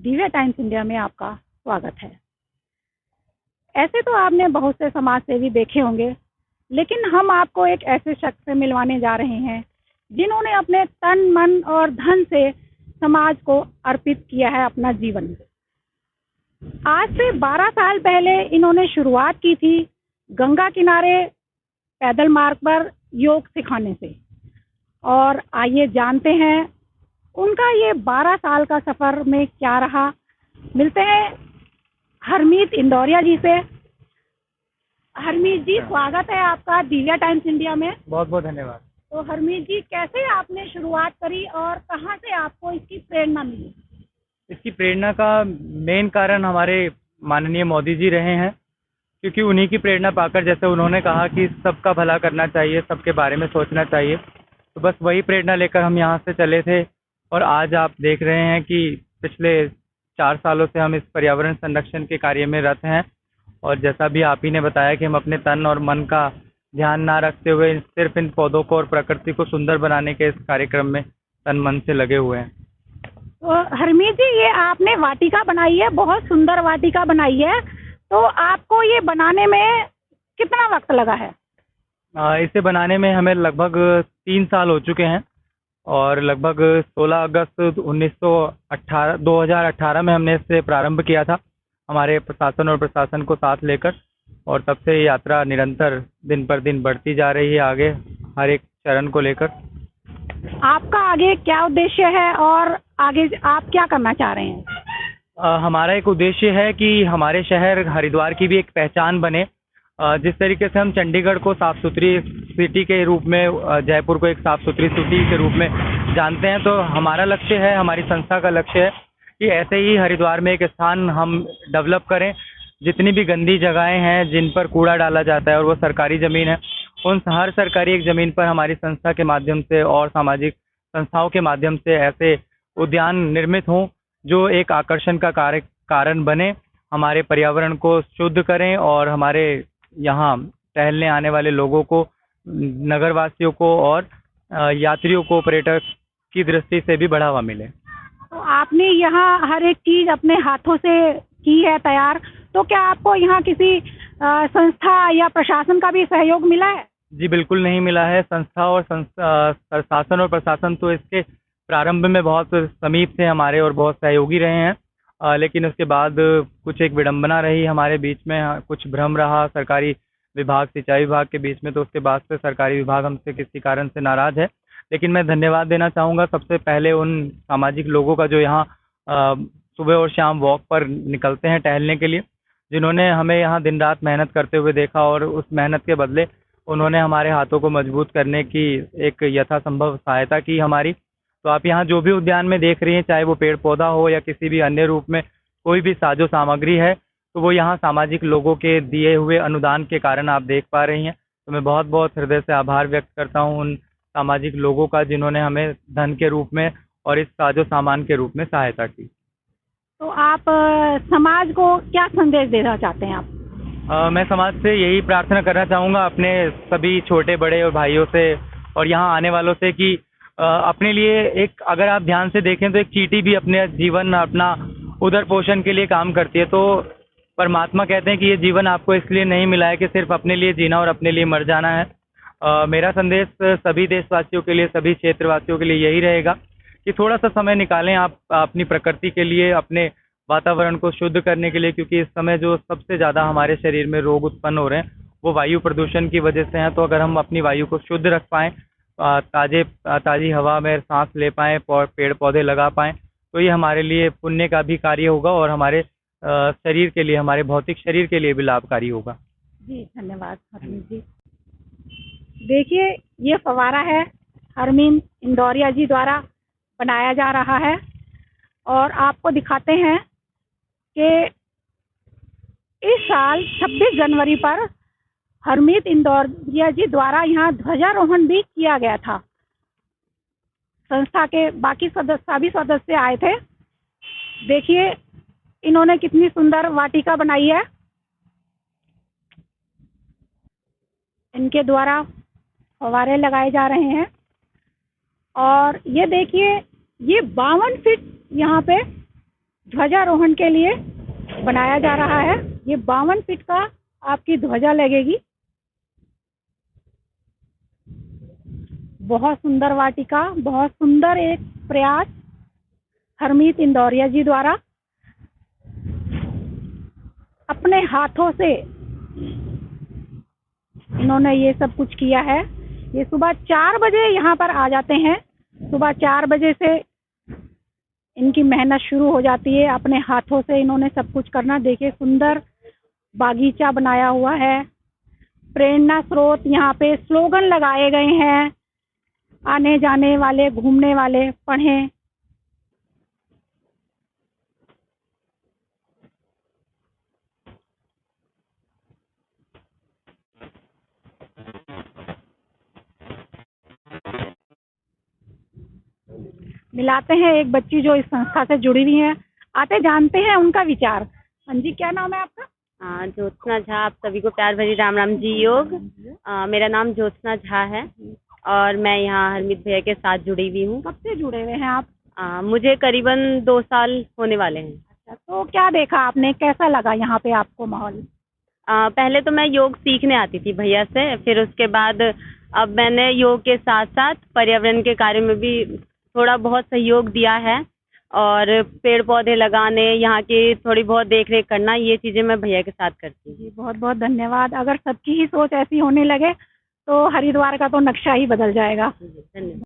Divya times India में आपका स्वागत है। ऐसे तो आपने बहुत से समाज सेवी देखे होंगे, लेकिन हम आपको एक ऐसे शख्स से मिलवाने जा रहे हैं जिन्होंने अपने तन, मन और धन से समाज को अर्पित किया है अपना जीवन। आज से 12 साल पहले इन्होंने शुरुआत की थी गंगा किनारे पैदल मार्ग पर योग सिखाने से। और आइए जानते हैं उनका ये 12 साल का सफ़र में क्या रहा। मिलते हैं हरमीत इंदौरिया जी से। हरमीत जी, स्वागत है आपका दिव्या टाइम्स इंडिया में। बहुत बहुत धन्यवाद। तो हरमीत जी, कैसे आपने शुरुआत करी और कहाँ से आपको इसकी प्रेरणा मिली? इसकी प्रेरणा का मेन कारण हमारे माननीय मोदी जी रहे हैं, क्योंकि उन्हीं की प्रेरणा पाकर, जैसे उन्होंने कहा कि सबका भला करना चाहिए, सबके बारे में सोचना चाहिए, तो बस वही प्रेरणा लेकर हम यहाँ से चले थे। और आज आप देख रहे हैं कि पिछले 4 सालों से हम इस पर्यावरण संरक्षण के कार्य में रत हैं। और जैसा भी आप ही ने बताया कि हम अपने तन और मन का ध्यान ना रखते हुए सिर्फ इन पौधों को और प्रकृति को सुंदर बनाने के इस कार्यक्रम में तन मन से लगे हुए हैं। तो हरमीत जी, ये आपने वाटिका बनाई है, बहुत सुंदर वाटिका बनाई है, तो आपको ये बनाने में कितना वक्त लगा है? इसे बनाने में हमें लगभग 3 साल हो चुके हैं और लगभग 16 अगस्त 2018 में हमने इससे प्रारंभ किया था, हमारे प्रशासन और प्रशासन को साथ लेकर। और तब से ये यात्रा निरंतर दिन पर दिन बढ़ती जा रही है आगे, हर एक चरण को लेकर। आपका आगे क्या उद्देश्य है और आगे आप क्या करना चाह रहे हैं? हमारा एक उद्देश्य है कि हमारे शहर हरिद्वार की भी एक पहचान बने। जिस तरीके से हम चंडीगढ़ को साफ़ सुथरी सिटी के रूप में, जयपुर को एक साफ़ सुथरी सिटी के रूप में जानते हैं, तो हमारा लक्ष्य है, हमारी संस्था का लक्ष्य है कि ऐसे ही हरिद्वार में एक स्थान हम डेवलप करें। जितनी भी गंदी जगहें हैं जिन पर कूड़ा डाला जाता है और वो सरकारी ज़मीन है, उन हर सरकारी एक ज़मीन पर हमारी संस्था के माध्यम से और सामाजिक संस्थाओं के माध्यम से ऐसे उद्यान निर्मित हों जो एक आकर्षण का कारण बने, हमारे पर्यावरण को शुद्ध करें और हमारे यहाँ टहलने आने वाले लोगों को, नगरवासियों को और यात्रियों को पर्यटक की दृष्टि से भी बढ़ावा मिले। तो आपने यहाँ हर एक चीज़ अपने हाथों से की है तैयार, तो क्या आपको यहाँ किसी संस्था या प्रशासन का भी सहयोग मिला है? जी बिल्कुल नहीं मिला है। संस्था और शासन और प्रशासन तो इसके प्रारंभ में बहुत समीप थे हमारे और बहुत सहयोगी रहे हैं, लेकिन उसके बाद कुछ एक विडंबना रही हमारे बीच में, कुछ भ्रम रहा सरकारी विभाग, सिंचाई विभाग के बीच में, तो उसके बाद से सरकारी विभाग हमसे किसी कारण से नाराज़ है। लेकिन मैं धन्यवाद देना चाहूँगा सबसे पहले उन सामाजिक लोगों का जो यहाँ सुबह और शाम वॉक पर निकलते हैं टहलने के लिए, जिन्होंने हमें यहाँ दिन रात मेहनत करते हुए देखा और उस मेहनत के बदले उन्होंने हमारे हाथों को मजबूत करने की एक यथासंभव सहायता की हमारी। तो आप यहाँ जो भी उद्यान में देख रही हैं, चाहे वो पेड़ पौधा हो या किसी भी अन्य रूप में कोई भी साजो सामग्री है, तो वो यहाँ सामाजिक लोगों के दिए हुए अनुदान के कारण आप देख पा रही हैं। तो मैं बहुत बहुत हृदय से आभार व्यक्त करता हूँ उन सामाजिक लोगों का जिन्होंने हमें धन के रूप में और इस साजो सामान के रूप में सहायता की। तो आप समाज को क्या संदेश देना चाहते हैं आप? मैं समाज से यही प्रार्थना करना चाहूँगा, अपने सभी छोटे बड़े और भाइयों से और यहाँ आने वालों से, कि अपने लिए एक, अगर आप ध्यान से देखें तो एक चींटी भी अपने जीवन, अपना उदर पोषण के लिए काम करती है। तो परमात्मा कहते हैं कि ये जीवन आपको इसलिए नहीं मिला है कि सिर्फ अपने लिए जीना और अपने लिए मर जाना है। मेरा संदेश सभी देशवासियों के लिए, सभी क्षेत्रवासियों के लिए यही रहेगा कि थोड़ा सा समय निकालें आप अपनी प्रकृति के लिए, अपने वातावरण को शुद्ध करने के लिए, क्योंकि इस समय जो सबसे ज़्यादा हमारे शरीर में रोग उत्पन्न हो रहे हैं वो वायु प्रदूषण की वजह से हैं। तो अगर हम अपनी वायु को शुद्ध रख पाएँ, ताज़ी हवा में सांस ले पाएँ, पेड़ पौधे लगा पाएँ, तो ये हमारे लिए पुण्य का भी कार्य होगा और हमारे शरीर के लिए, हमारे भौतिक शरीर के लिए भी लाभकारी होगा। जी धन्यवाद हरमीत जी। देखिए, ये फव्वारा है हरमीत इंदौरिया जी द्वारा बनाया जा रहा है और आपको दिखाते हैं कि इस साल 26 जनवरी पर हरमीत इंदौरिया जी द्वारा यहाँ ध्वजारोहण भी किया गया था। संस्था के बाकी सभी सदस्य आए थे। देखिए, इन्होंने कितनी सुंदर वाटिका बनाई है। इनके द्वारा फव्वारे लगाए जा रहे हैं और ये देखिए, ये 52 फीट यहाँ पे ध्वजारोहण के लिए बनाया जा रहा है। ये 52 फीट का आपकी ध्वजा लगेगी। बहुत सुंदर वाटिका, बहुत सुंदर एक प्रयास हरमीत इंदौरिया जी द्वारा अपने हाथों से इन्होंने ये सब कुछ किया है। ये सुबह 4 बजे यहाँ पर आ जाते हैं। सुबह 4 बजे से इनकी मेहनत शुरू हो जाती है। अपने हाथों से इन्होंने सब कुछ करना। देखिए सुंदर बागीचा बनाया हुआ है। प्रेरणा स्रोत यहाँ पे स्लोगन लगाए गए हैं। आने जाने वाले, घूमने वाले पढ़ें। मिलाते हैं एक बच्ची जो इस संस्था से जुड़ी हुई है। आते जानते हैं उनका विचार। हाँ जी, क्या नाम है आपका? ज्योत्सना झा। आप सभी को प्यार भरी राम राम जी योग। मेरा नाम ज्योत्सना झा है और मैं यहाँ हरमीत भैया के साथ जुड़ी हुई हूँ। कब से जुड़े हुए हैं आप? मुझे करीबन 2 साल होने वाले हैं। अच्छा, तो क्या देखा आपने, कैसा लगा यहाँ पे आपको माहौल? पहले तो मैं योग सीखने आती थी भैया से, फिर उसके बाद अब मैंने योग के साथ साथ पर्यावरण के कार्य में भी थोड़ा बहुत सहयोग दिया है और पेड़ पौधे लगाने, यहाँ की थोड़ी बहुत देख रेख करना, ये चीज़ें मैं भैया के साथ करती हूँ। जी, बहुत बहुत धन्यवाद। अगर सबकी ही सोच ऐसी होने लगे तो हरिद्वार का तो नक्शा ही बदल जाएगा। धन्यवाद।